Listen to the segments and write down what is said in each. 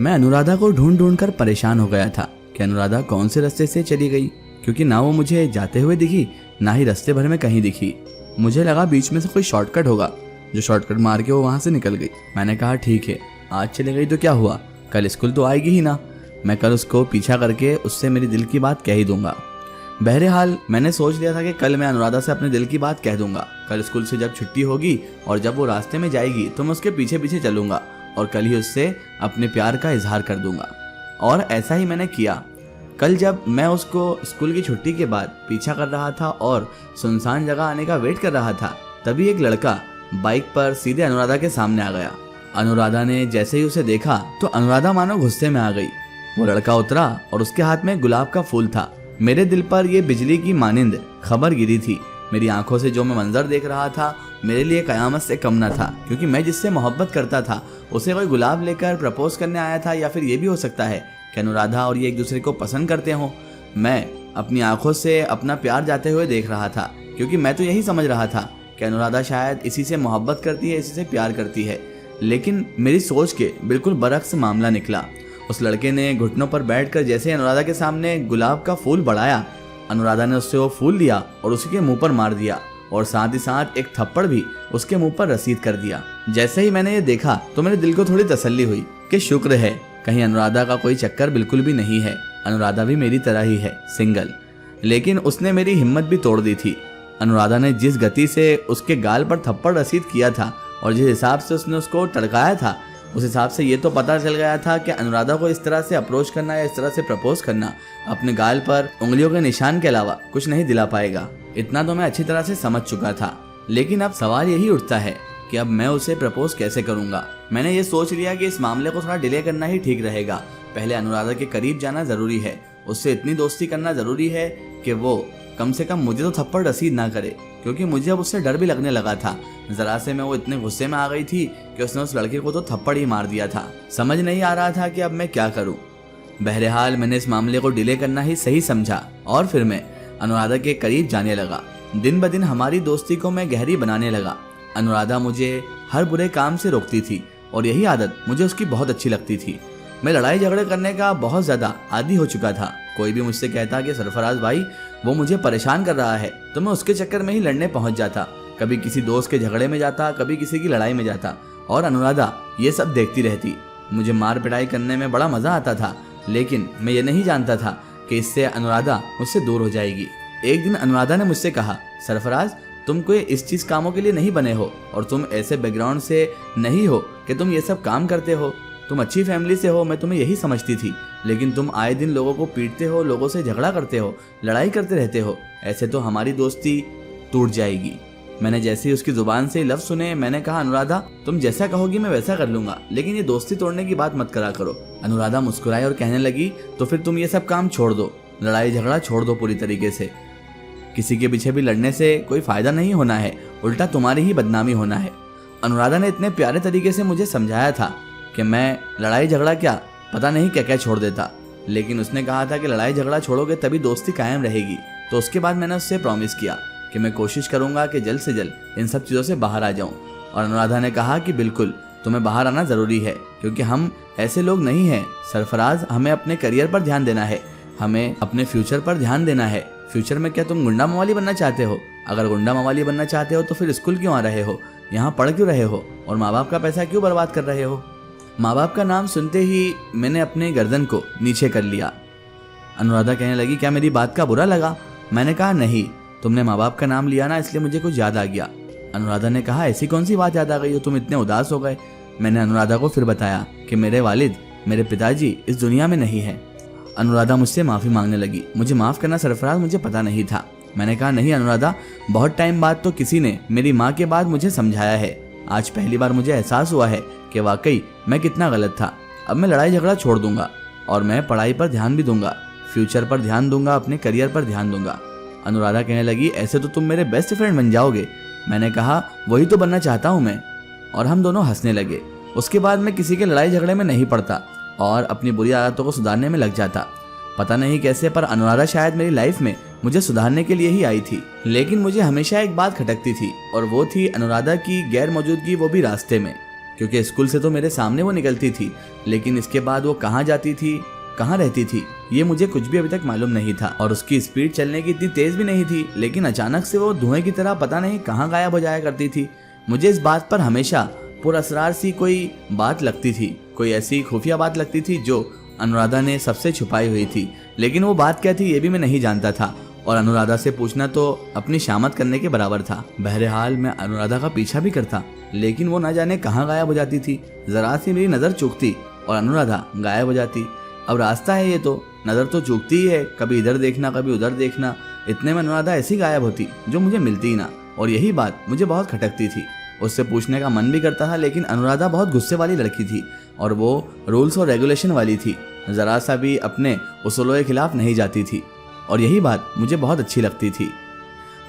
मैं अनुराधा को ढूंढ ढूंढ कर परेशान हो गया था कि अनुराधा कौन से रास्ते से चली गई, क्योंकि ना वो मुझे जाते हुए दिखी ना ही रास्ते भर में कहीं दिखी। मुझे लगा बीच में से कोई शॉर्टकट होगा, जो शॉर्टकट मार के वो वहां से निकल गई। मैंने कहा ठीक है, आज चली गई तो क्या हुआ, कल स्कूल तो आएगी ही ना, मैं कल उसको पीछा करके उससे मेरी दिल की बात कह ही दूंगा। बहरहाल मैंने सोच लिया था कि कल मैं अनुराधा से अपने दिल की बात कह दूंगा। कल स्कूल से जब छुट्टी होगी और जब वो रास्ते में जाएगी तो मैं उसके पीछे पीछे चलूंगा और कल ही उससे अपने प्यार का इजहार कर दूंगा। और ऐसा ही मैंने किया। कल जब मैं उसको स्कूल की छुट्टी के बाद पीछा कर रहा था और सुनसान जगह आने का वेट कर रहा था, तभी एक लड़का बाइक पर सीधे अनुराधा के सामने आ गया। अनुराधा ने जैसे ही उसे देखा तो अनुराधा मानो गुस्से में आ गई। वो लड़का उतरा और उसके हाथ में गुलाब का फूल था। मेरे दिल पर ये बिजली की मानिंद खबर गिरी थी। मेरी आंखों से जो मैं मंजर देख रहा था मेरे लिए कयामत से कम न था, क्योंकि मैं जिससे मोहब्बत करता था उसे कोई गुलाब लेकर प्रपोज करने आया था, या फिर ये भी हो सकता है कि अनुराधा और ये एक दूसरे को पसंद करते हों। मैं अपनी आंखों से अपना प्यार जाते हुए देख रहा था, क्योंकि मैं तो यही समझ रहा था कि अनुराधा शायद इसी से मोहब्बत करती है, इसी से प्यार करती है। लेकिन मेरी सोच के बिल्कुल बरक्स मामला निकला। उस लड़के ने घुटनों पर बैठकर जैसे अनुराधा के सामने गुलाब का फूल बढ़ाया, अनुराधा ने उससे वो फूल लिया और उसके मुंह पर मार दिया, और साथ ही साथ एक थप्पड़ भी उसके मुंह पर रसीद कर दिया। जैसे ही मैंने ये देखा तो मेरे दिल को थोड़ी तसल्ली हुई कि शुक्र है कहीं अनुराधा का कोई चक्कर बिल्कुल भी नहीं है। अनुराधा भी मेरी तरह ही है, सिंगल। लेकिन उसने मेरी हिम्मत भी तोड़ दी थी। अनुराधा ने जिस गति से उसके गाल पर थप्पड़ रसीद किया था और जिस हिसाब से उसने उसको टड़काया था, उस हिसाब से ये तो पता चल गया था कि अनुराधा को इस तरह से अप्रोच करना या इस तरह से प्रपोज करना अपने गाल पर उंगलियों के निशान के अलावा कुछ नहीं दिला पाएगा। इतना तो मैं अच्छी तरह से समझ चुका था। लेकिन अब सवाल यही उठता है कि अब मैं उसे प्रपोज कैसे करूंगा। मैंने ये सोच लिया कि इस मामले को थोड़ा डिले करना ही ठीक रहेगा। पहले अनुराधा के करीब जाना जरूरी है, उससे इतनी दोस्ती करना जरूरी है कि वो कम से कम मुझे तो थप्पड़ रसीद ना करे, क्योंकि मुझे अब उससे डर भी लगने लगा था। जरा से मैं वो इतने गुस्से में आ गई थी कि उसने उस लड़के को तो थप्पड़ ही मार दिया था। समझ नहीं आ रहा था कि अब मैं क्या करूं। बहरहाल मैंने इस मामले को डिले करना ही सही समझा और फिर मैं अनुराधा के करीब जाने लगा। दिन ब दिन हमारी दोस्ती को मैं गहरी बनाने लगा। अनुराधा मुझे हर बुरे काम से रोकती थी और यही आदत मुझे उसकी बहुत अच्छी लगती थी। मैं लड़ाई झगड़े करने का बहुत ज्यादा आदी हो चुका था। कोई भी मुझसे कहता कि सरफराज भाई वो मुझे परेशान कर रहा है, तो मैं उसके चक्कर में ही लड़ने पहुंच जाता। कभी किसी दोस्त के झगड़े में जाता, कभी किसी की लड़ाई में जाता, और अनुराधा ये सब देखती रहती। मुझे मार पिटाई करने में बड़ा मजा आता था, लेकिन मैं ये नहीं जानता था कि इससे अनुराधा मुझसे दूर हो जाएगी। एक दिन अनुराधा ने मुझसे कहा, सरफराज तुम कोई इस चीज कामों के लिए नहीं बने हो और तुम ऐसे बैकग्राउंड से नहीं हो कि तुम ये सब काम करते हो। तुम अच्छी फैमिली से हो, मैं तुम्हें यही समझती थी, लेकिन तुम आए दिन लोगों को पीटते हो, लोगों से झगड़ा करते हो, लड़ाई करते रहते हो। ऐसे तो हमारी दोस्ती टूट जाएगी। मैंने जैसे ही उसकी जुबान से लफ्ज सुने, मैंने कहा, अनुराधा तुम जैसा कहोगी मैं वैसा कर लूंगा, लेकिन ये दोस्ती तोड़ने की बात मत करा करो। अनुराधा मुस्कुराई और कहने लगी, तो फिर तुम ये सब काम छोड़ दो, लड़ाई झगड़ा छोड़ दो पूरी तरीके से। किसी के पीछे भी लड़ने से कोई फायदा नहीं होना है, उल्टा तुम्हारी ही बदनामी होना है। अनुराधा ने इतने प्यारे तरीके से मुझे समझाया था कि मैं लड़ाई झगड़ा क्या पता नहीं क्या क्या छोड़ देता, लेकिन उसने कहा था कि लड़ाई झगड़ा छोड़ोगे तभी दोस्ती कायम रहेगी। तो उसके बाद मैंने उससे प्रॉमिस किया कि मैं कोशिश करूंगा कि जल्द से जल्द इन सब चीज़ों से बाहर आ जाऊं। और अनुराधा ने कहा कि बिल्कुल तुम्हें बाहर आना ज़रूरी है, क्योंकि हम ऐसे लोग नहीं हैं सरफराज। हमें अपने करियर पर ध्यान देना है, हमें अपने फ्यूचर पर ध्यान देना है। फ्यूचर में क्या तुम गुंडा मवाली बनना चाहते हो? अगर गुंडा मवाली बनना चाहते हो तो फिर स्कूल क्यों आ रहे हो, यहाँ पढ़ क्यों रहे हो, और माँ बाप का पैसा क्यों बर्बाद कर रहे हो? माँ बाप का नाम सुनते ही मैंने अपने गर्दन को नीचे कर लिया। अनुराधा कहने लगी, क्या मेरी बात का बुरा लगा? मैंने कहा, नहीं, तुमने माँ बाप का नाम लिया ना, इसलिए मुझे कुछ याद आ गया। अनुराधा ने कहा, ऐसी कौन सी बात याद आ गई हो, तुम इतने उदास हो गए? मैंने अनुराधा को फिर बताया कि मेरे वालिद, मेरे पिताजी इस दुनिया में नहीं है। अनुराधा मुझसे माफ़ी मांगने लगी। मुझे माफ़ करना सरफराज, मुझे पता नहीं था। मैंने कहा, नहीं अनुराधा, बहुत टाइम बाद तो किसी ने मेरी माँ के बाद मुझे समझाया है। आज पहली बार मुझे एहसास हुआ है कि वाकई मैं कितना गलत था। अब मैं लड़ाई झगड़ा छोड़ दूंगा और मैं पढ़ाई पर ध्यान भी दूंगा, फ्यूचर पर ध्यान दूंगा, अपने करियर पर ध्यान दूंगा। अनुराधा कहने लगी, ऐसे तो तुम मेरे बेस्ट फ्रेंड बन जाओगे। मैंने कहा, वही तो बनना चाहता हूँ मैं। और हम दोनों हंसने लगे। उसके बाद मैं किसी के लड़ाई झगड़े में नहीं पड़ता और अपनी बुरी आदतों को सुधारने में लग जाता। पता नहीं कैसे, पर अनुराधा शायद मेरी लाइफ में मुझे सुधारने के लिए ही आई थी। लेकिन मुझे हमेशा एक बात खटकती थी, और वो थी अनुराधा की गैर मौजूदगी, वो भी रास्ते में। क्योंकि स्कूल से तो मेरे सामने वो निकलती थी, लेकिन इसके बाद वो कहाँ जाती थी, कहाँ रहती थी, ये मुझे कुछ भी अभी तक मालूम नहीं था। और उसकी स्पीड चलने की इतनी तेज भी नहीं थी, लेकिन अचानक से वो धुएं की तरह पता नहीं कहाँ गायब हो जाया करती थी। मुझे इस बात पर हमेशा पुरअसरार सी कोई बात लगती थी, कोई ऐसी खुफिया बात लगती थी जो अनुराधा ने सबसे छुपाई हुई थी। लेकिन वो बात क्या थी ये भी मैं नहीं जानता था, और अनुराधा से पूछना तो अपनी शामत करने के बराबर था। बहरहाल मैं अनुराधा का पीछा भी करता, लेकिन वो न जाने कहाँ गायब हो जाती थी। जरा सी मेरी नज़र चूकती और अनुराधा गायब हो जाती। अब रास्ता है ये तो, नज़र तो चूकती ही है, कभी इधर देखना कभी उधर देखना। इतने में अनुराधा ऐसी गायब होती जो मुझे मिलती ही ना, और यही बात मुझे बहुत खटकती थी। उससे पूछने का मन भी करता था, लेकिन अनुराधा बहुत गुस्से वाली लड़की थी और वो रूल्स और रेगुलेशन वाली थी, ज़रा सा भी अपने उसूलों के खिलाफ नहीं जाती थी, और यही बात मुझे बहुत अच्छी लगती थी।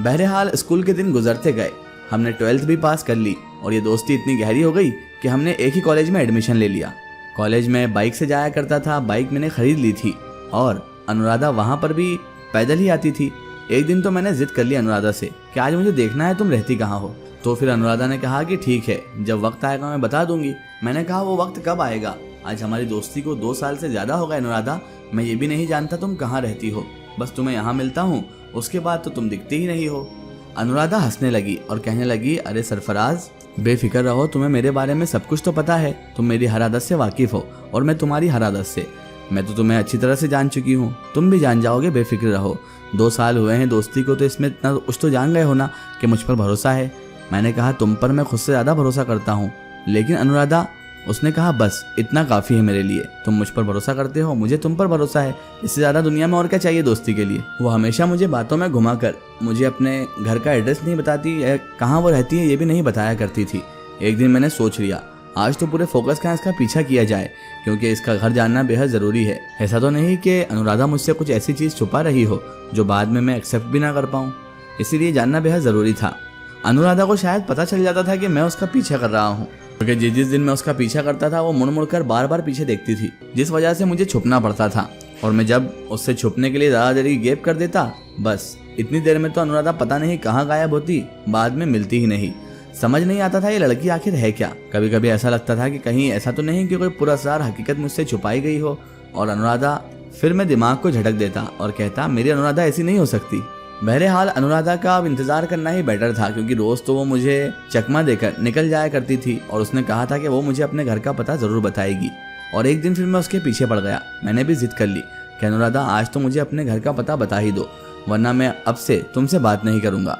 बहरहाल स्कूल के दिन गुजरते गए, हमने 12th भी पास कर ली और ये दोस्ती इतनी गहरी हो गई कि हमने एक ही कॉलेज में एडमिशन ले लिया। कॉलेज में बाइक से जाया करता था, बाइक मैंने खरीद ली थी और अनुराधा वहाँ पर भी पैदल ही आती थी। एक दिन तो मैंने जिद कर ली अनुराधा से कि आज मुझे देखना है तुम रहती कहाँ हो। तो फिर अनुराधा ने कहा कि ठीक है, जब वक्त आएगा मैं बता दूंगी। मैंने कहा वो वक्त कब आएगा, आज हमारी दोस्ती को 2 साल से ज़्यादा हो गए अनुराधा, मैं ये भी नहीं जानता तुम कहाँ रहती हो, बस तुम्हें यहाँ मिलता हूँ, उसके बाद तो तुम दिखती ही नहीं हो। अनुराधा हंसने लगी और कहने लगी, अरे सरफराज बेफिक्र रहो, तुम्हें मेरे बारे में सब कुछ तो पता है, तुम मेरी हर आदत से वाकिफ़ हो और मैं तुम्हारी हर आदत से। मैं तो तुम्हें अच्छी तरह से जान चुकी हूँ, तुम भी जान जाओगे, बेफिक्र रहो। 2 साल हुए हैं दोस्ती को, तो इसमें इतना कुछ तो जान गए हो ना कि मुझ पर भरोसा है। मैंने कहा तुम पर मैं खुद से ज़्यादा भरोसा करता हूँ। लेकिन अनुराधा, उसने कहा बस इतना काफ़ी है मेरे लिए, तुम मुझ पर भरोसा करते हो, मुझे तुम पर भरोसा है, इससे ज़्यादा दुनिया में और क्या चाहिए दोस्ती के लिए। वो हमेशा मुझे बातों में घुमाकर मुझे अपने घर का एड्रेस नहीं बताती, कहाँ वो रहती है ये भी नहीं बताया करती थी। एक दिन मैंने सोच लिया आज तो पूरे फोकस का इसका पीछा किया जाए, क्योंकि इसका घर जानना बेहद ज़रूरी है। ऐसा तो नहीं कि अनुराधा मुझसे कुछ ऐसी चीज़ छुपा रही हो जो बाद में मैं एक्सेप्ट भी ना कर पाऊँ, इसीलिए जानना बेहद ज़रूरी था। अनुराधा को शायद पता चल जाता था कि मैं उसका पीछा कर रहा हूँ, क्योंकि जिस दिन मैं उसका पीछा करता था वो मुड़ मुड़ कर बार बार पीछे देखती थी, जिस वजह से मुझे छुपना पड़ता था। और मैं जब उससे छुपने के लिए ज़्यादा देर की गैप कर देता, बस इतनी देर में तो अनुराधा पता नहीं कहाँ गायब होती, बाद में मिलती ही नहीं। समझ नहीं आता था ये लड़की आखिर है क्या। कभी कभी ऐसा लगता था कि कहीं ऐसा तो नहीं कि कोई पुरअसरार हकीकत मुझसे छुपाई गई हो और अनुराधा। फिर मैं दिमाग को झटक देता और कहता मेरी अनुराधा ऐसी नहीं हो सकती। बहरहाल अनुराधा का अब इंतजार करना ही बेटर था, क्योंकि रोज तो वो मुझे चकमा देकर निकल जाया करती थी और उसने कहा था कि वो मुझे अपने घर का पता जरूर बताएगी। और एक दिन फिर मैं उसके पीछे पड़ गया। मैंने भी जिद कर ली कि अनुराधा आज तो मुझे अपने घर का पता बता ही दो, वरना मैं अब से तुमसे बात नहीं करूंगा।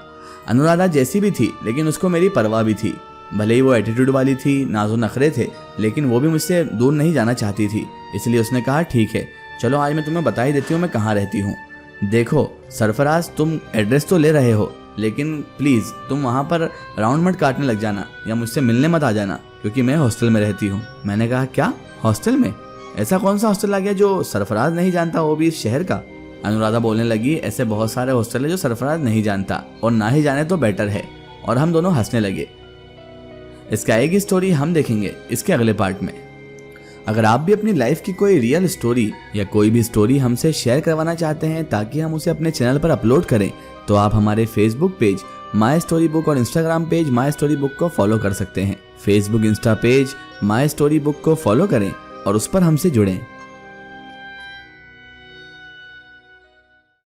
अनुराधा जैसी भी थी, लेकिन उसको मेरी परवाह भी थी। भले ही वो एटीट्यूड वाली थी, नाजो नखरे थे, लेकिन वो भी मुझसे दूर नहीं जाना चाहती थी। इसलिए उसने कहा ठीक है चलो आज मैं तुम्हें बता ही देती हूँ मैं कहाँ रहती हूँ। देखो सरफराज, तुम एड्रेस तो ले रहे हो, लेकिन प्लीज़ तुम वहाँ पर राउंड मत काटने लग जाना या मुझसे मिलने मत आ जाना, क्योंकि मैं हॉस्टल में रहती हूँ। मैंने कहा क्या हॉस्टल में? ऐसा कौन सा हॉस्टल आ गया जो सरफराज नहीं जानता, वो भी इस शहर का? अनुराधा बोलने लगी ऐसे बहुत सारे हॉस्टल है जो सरफराज नहीं जानता, और ना ही जाने तो बेटर है। और हम दोनों हंसने लगे। इसका एक स्टोरी हम देखेंगे इसके अगले पार्ट में। अगर आप भी अपनी लाइफ की कोई रियल स्टोरी या कोई भी स्टोरी हमसे शेयर करवाना चाहते हैं ताकि हम उसे अपने चैनल पर अपलोड करें, तो आप हमारे Facebook page my story book और Instagram page my story book को फॉलो कर सकते हैं। Facebook Insta page my story book को फॉलो करें और उस पर हमसे जुड़ें।